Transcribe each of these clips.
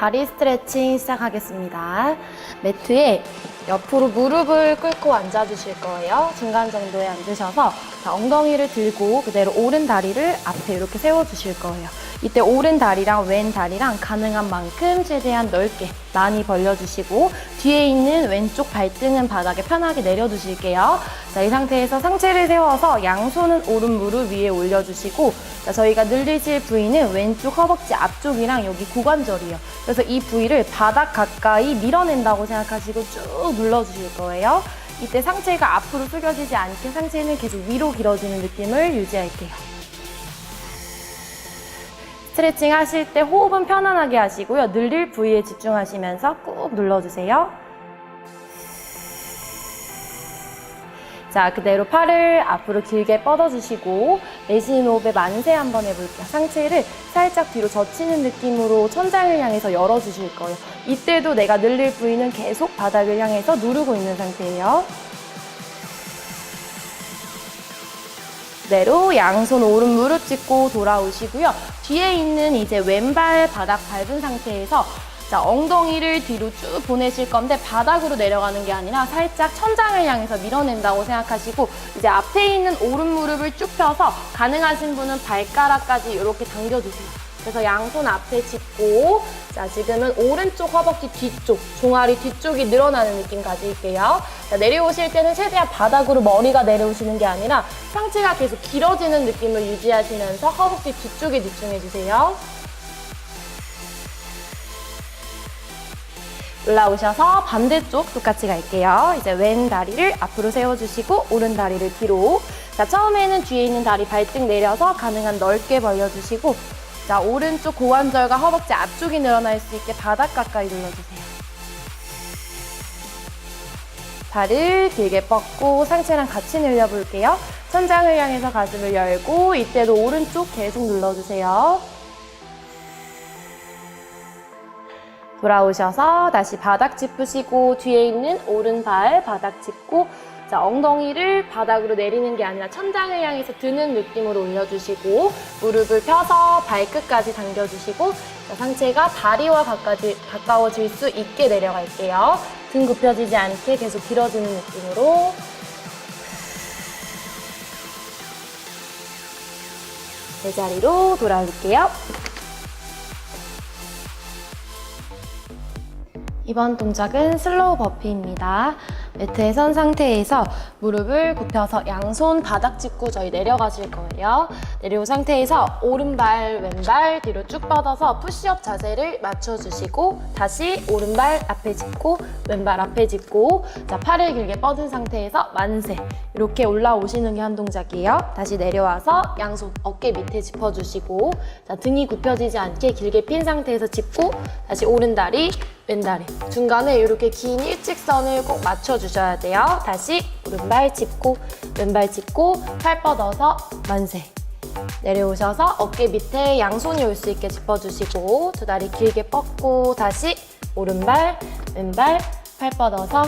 다리 스트레칭 시작하겠습니다. 매트에 옆으로 무릎을 꿇고 앉아주실 거예요. 중간 정도에 앉으셔서 자, 엉덩이를 들고 그대로 오른 다리를 앞에 이렇게 세워주실 거예요. 이때 오른 다리랑 왼 다리랑 가능한 만큼 최대한 넓게 많이 벌려주시고 뒤에 있는 왼쪽 발등은 바닥에 편하게 내려두실게요. 자, 이 상태에서 상체를 세워서 양손은 오른 무릎 위에 올려주시고 자, 저희가 늘리실 부위는 왼쪽 허벅지 앞쪽이랑 여기 고관절이에요. 그래서 이 부위를 바닥 가까이 밀어낸다고 생각하시고 쭉 눌러주실 거예요. 이때 상체가 앞으로 숙여지지 않게 상체는 계속 위로 길어지는 느낌을 유지할게요. 스트레칭 하실 때 호흡은 편안하게 하시고요. 늘릴 부위에 집중하시면서 꾹 눌러주세요. 자, 그대로 팔을 앞으로 길게 뻗어주시고 내쉬는 호흡에 만세 한번 해볼게요. 상체를 살짝 뒤로 젖히는 느낌으로 천장을 향해서 열어주실 거예요. 이때도 내가 늘릴 부위는 계속 바닥을 향해서 누르고 있는 상태예요. 그대로 양손 오른 무릎 짚고 돌아오시고요. 뒤에 있는 이제 왼발 바닥 밟은 상태에서 자, 엉덩이를 뒤로 쭉 보내실 건데 바닥으로 내려가는 게 아니라 살짝 천장을 향해서 밀어낸다고 생각하시고 이제 앞에 있는 오른 무릎을 쭉 펴서 가능하신 분은 발가락까지 이렇게 당겨주세요. 그래서 양손 앞에 짚고 자, 지금은 오른쪽 허벅지 뒤쪽, 종아리 뒤쪽이 늘어나는 느낌 가질게요. 자, 내려오실 때는 최대한 바닥으로 머리가 내려오시는 게 아니라 상체가 계속 길어지는 느낌을 유지하시면서 허벅지 뒤쪽에 집중해주세요. 올라오셔서 반대쪽 똑같이 갈게요. 이제 왼 다리를 앞으로 세워주시고 오른 다리를 뒤로. 자, 처음에는 뒤에 있는 다리 발등 내려서 가능한 넓게 벌려주시고 자, 오른쪽 고관절과 허벅지 앞쪽이 늘어날 수 있게 바닥 가까이 눌러주세요. 발을 길게 뻗고 상체랑 같이 늘려볼게요. 천장을 향해서 가슴을 열고 이때도 오른쪽 계속 눌러주세요. 돌아오셔서 다시 바닥 짚으시고 뒤에 있는 오른발 바닥 짚고 자, 엉덩이를 바닥으로 내리는 게 아니라 천장을 향해서 드는 느낌으로 올려주시고 무릎을 펴서 발끝까지 당겨주시고 자, 상체가 다리와 가까워질 수 있게 내려갈게요. 등 굽혀지지 않게 계속 길어지는 느낌으로 제자리로 돌아올게요. 이번 동작은 슬로우 버피입니다. 매트에 선 상태에서 무릎을 굽혀서 양손 바닥 짚고 저희 내려가실 거예요. 내려온 상태에서 오른발, 왼발 뒤로 쭉 뻗어서 푸시업 자세를 맞춰주시고 다시 오른발 앞에 짚고 왼발 앞에 짚고 자, 팔을 길게 뻗은 상태에서 만세 이렇게 올라오시는 게 한 동작이에요. 다시 내려와서 양손 어깨 밑에 짚어주시고 자, 등이 굽혀지지 않게 길게 핀 상태에서 짚고 다시 오른다리 왼다리 중간에 이렇게 긴 일직선을 꼭 맞춰주셔야 돼요. 다시 오른발 짚고 왼발 짚고 팔 뻗어서 만세 내려오셔서 어깨 밑에 양손이 올 수 있게 짚어주시고 두 다리 길게 뻗고 다시 오른발 왼발 팔 뻗어서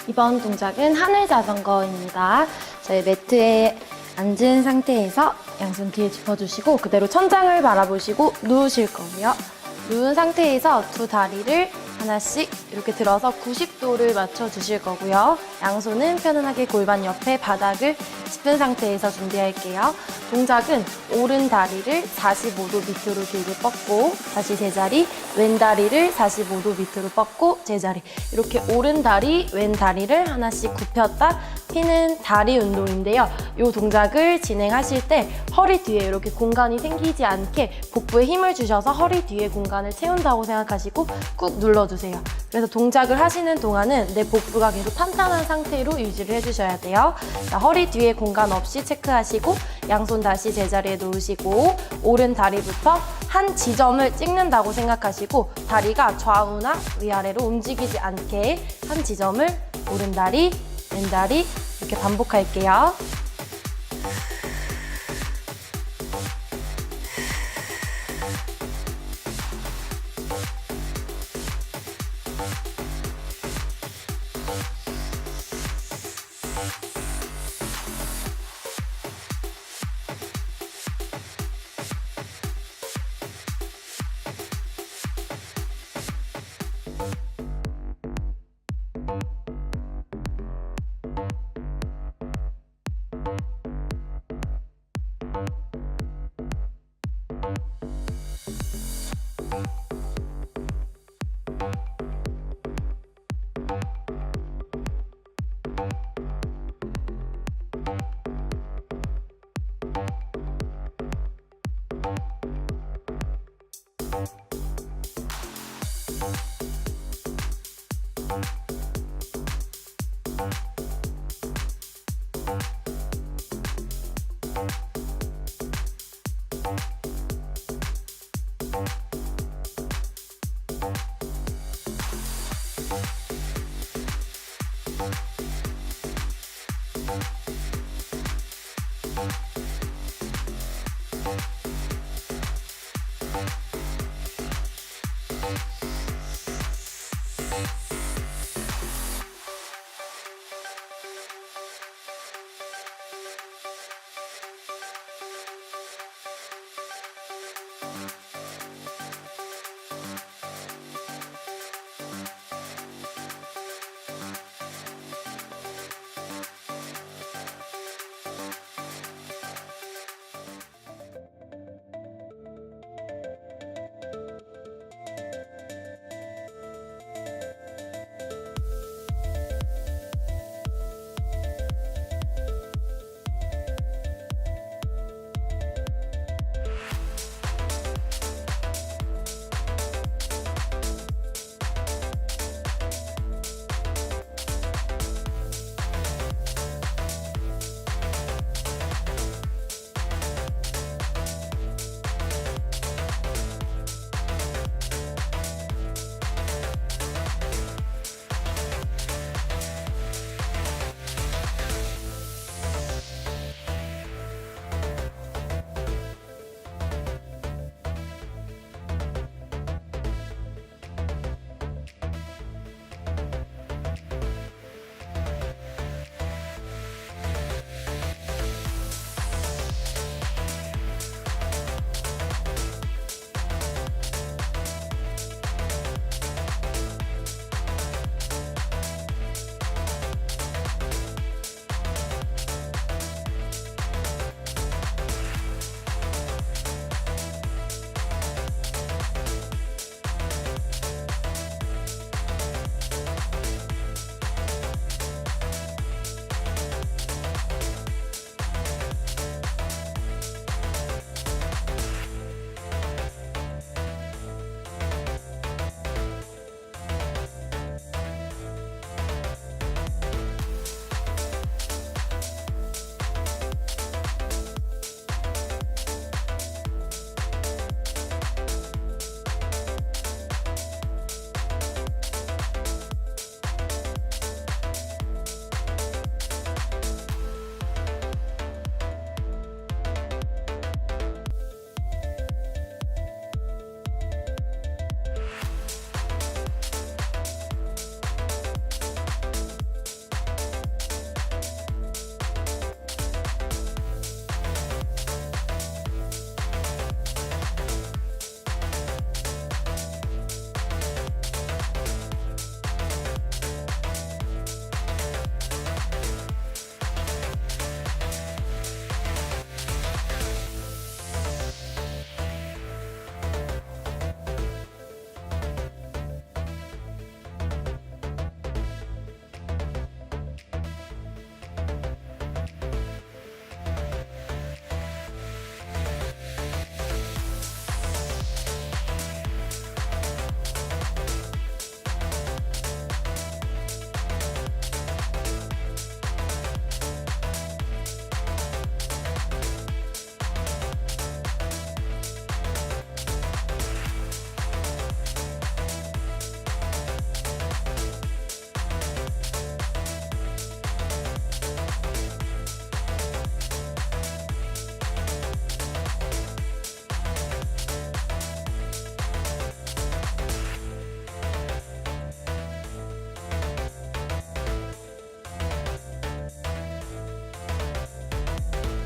이번 동작은 하늘 자전거입니다. 저희 매트에 앉은 상태에서 양손 뒤에 짚어주시고 그대로 천장을 바라보시고 누우실 거예요. 누운 상태에서 두 다리를 하나씩 이렇게 들어서 90도를 맞춰주실 거고요. 양손은 편안하게 골반 옆에 바닥을 짚은 상태에서 준비할게요. 동작은 오른 다리를 45도 밑으로 길게 뻗고 다시 제자리, 왼 다리를 45도 밑으로 뻗고 제자리. 이렇게 오른 다리, 왼 다리를 하나씩 굽혔다 피는 다리 운동인데요. 이 동작을 진행하실 때 허리 뒤에 이렇게 공간이 생기지 않게 복부에 힘을 주셔서 허리 뒤에 공간을 채운다고 생각하시고 꾹 눌러주세요. 그래서 동작을 하시는 동안은 내 복부가 계속 탄탄한 상태로 유지를 해주셔야 돼요. 자, 허리 뒤에 공간 없이 체크하시고 양손 다시 제자리에 놓으시고 오른 다리부터 한 지점을 찍는다고 생각하시고 다리가 좌우나 위아래로 움직이지 않게 한 지점을 오른 다리, 왼 다리 이렇게 반복할게요.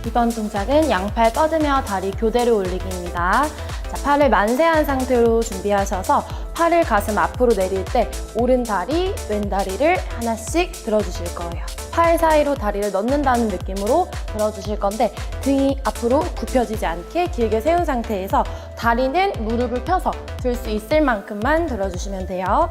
이번 동작은 양팔 뻗으며 다리 교대로 올리기입니다. 자, 팔을 만세한 상태로 준비하셔서 팔을 가슴 앞으로 내릴 때 오른 다리, 왼 다리를 하나씩 들어주실 거예요. 팔 사이로 다리를 넣는다는 느낌으로 들어주실 건데 등이 앞으로 굽혀지지 않게 길게 세운 상태에서 다리는 무릎을 펴서 들 수 있을 만큼만 들어주시면 돼요.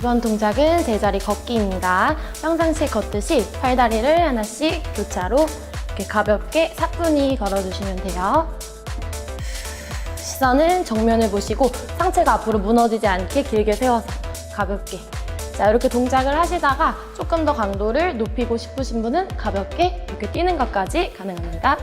이번 동작은 제자리 걷기입니다. 평상시에 걷듯이 팔다리를 하나씩 교차로 이렇게 가볍게 사뿐히 걸어주시면 돼요. 시선은 정면을 보시고 상체가 앞으로 무너지지 않게 길게 세워서 가볍게. 자, 이렇게 동작을 하시다가 조금 더 강도를 높이고 싶으신 분은 가볍게 이렇게 뛰는 것까지 가능합니다.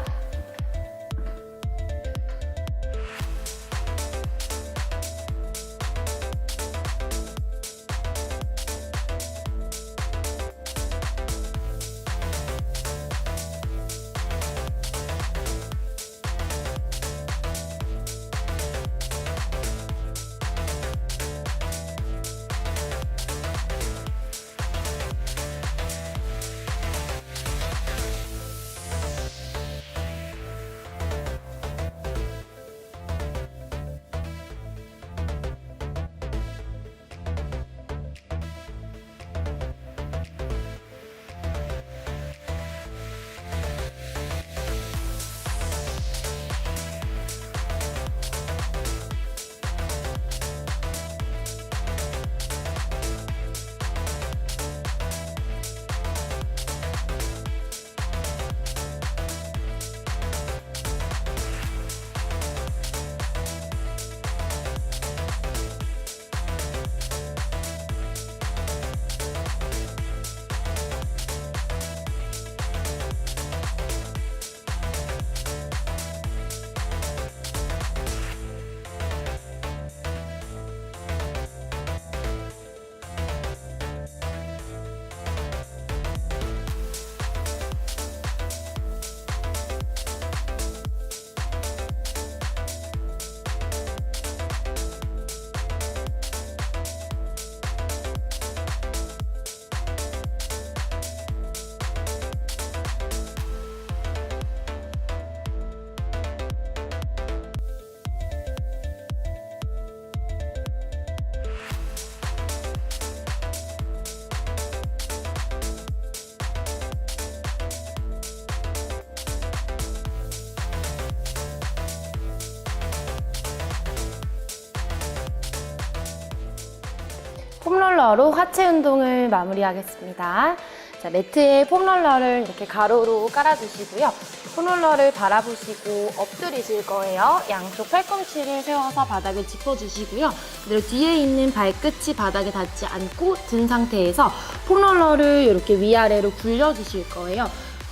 폼롤러로 하체 운동을 마무리하겠습니다. 자, 매트에 폼롤러를 이렇게 가로로 깔아주시고요. 폼롤러를 바라보시고 엎드리실 거예요. 양쪽 팔꿈치를 세워서 바닥을 짚어주시고요. 그대로 뒤에 있는 발끝이 바닥에 닿지 않고 든 상태에서 폼롤러를 이렇게 위아래로 굴려주실 거예요.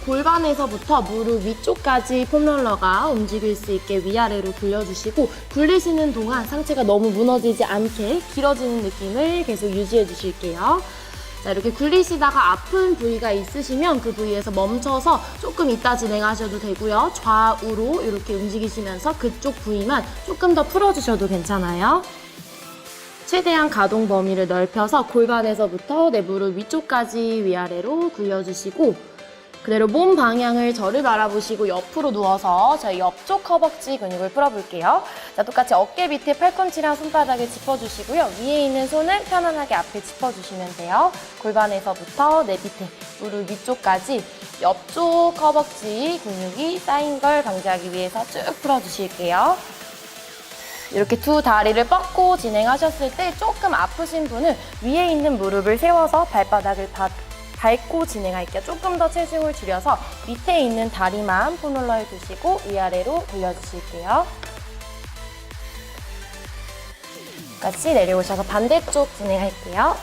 골반에서부터 무릎 위쪽까지 폼롤러가 움직일 수 있게 위아래로 굴려주시고 굴리시는 동안 상체가 너무 무너지지 않게 길어지는 느낌을 계속 유지해 주실게요. 자, 이렇게 굴리시다가 아픈 부위가 있으시면 그 부위에서 멈춰서 조금 이따 진행하셔도 되고요. 좌우로 이렇게 움직이시면서 그쪽 부위만 조금 더 풀어주셔도 괜찮아요. 최대한 가동 범위를 넓혀서 골반에서부터 내 무릎 위쪽까지 위아래로 굴려주시고 그대로 몸 방향을 저를 바라보시고 옆으로 누워서 저희 옆쪽 허벅지 근육을 풀어볼게요. 자, 똑같이 어깨 밑에 팔꿈치랑 손바닥을 짚어주시고요. 위에 있는 손은 편안하게 앞에 짚어주시면 돼요. 골반에서부터 내 밑에 무릎 위쪽까지 옆쪽 허벅지 근육이 쌓인 걸 방지하기 위해서 쭉 풀어주실게요. 이렇게 두 다리를 뻗고 진행하셨을 때 조금 아프신 분은 위에 있는 무릎을 세워서 발바닥을 밟고 진행할게요. 조금 더 체중을 줄여서 밑에 있는 다리만 폼롤러에 두시고 위아래로 돌려주실게요. 같이 내려오셔서 반대쪽 진행할게요.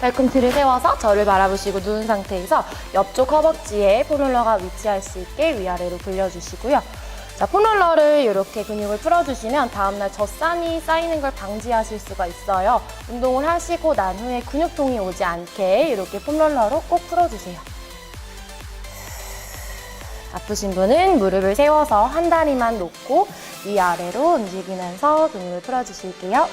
발꿈치를 세워서 저를 바라보시고 누운 상태에서 옆쪽 허벅지에 폼롤러가 위치할 수 있게 위아래로 돌려주시고요. 자, 폼롤러를 이렇게 근육을 풀어주시면 다음날 젖산이 쌓이는 걸 방지하실 수가 있어요. 운동을 하시고 난 후에 근육통이 오지 않게 이렇게 폼롤러로 꼭 풀어주세요. 아프신 분은 무릎을 세워서 한 다리만 놓고 위아래로 움직이면서 근육을 풀어주실게요.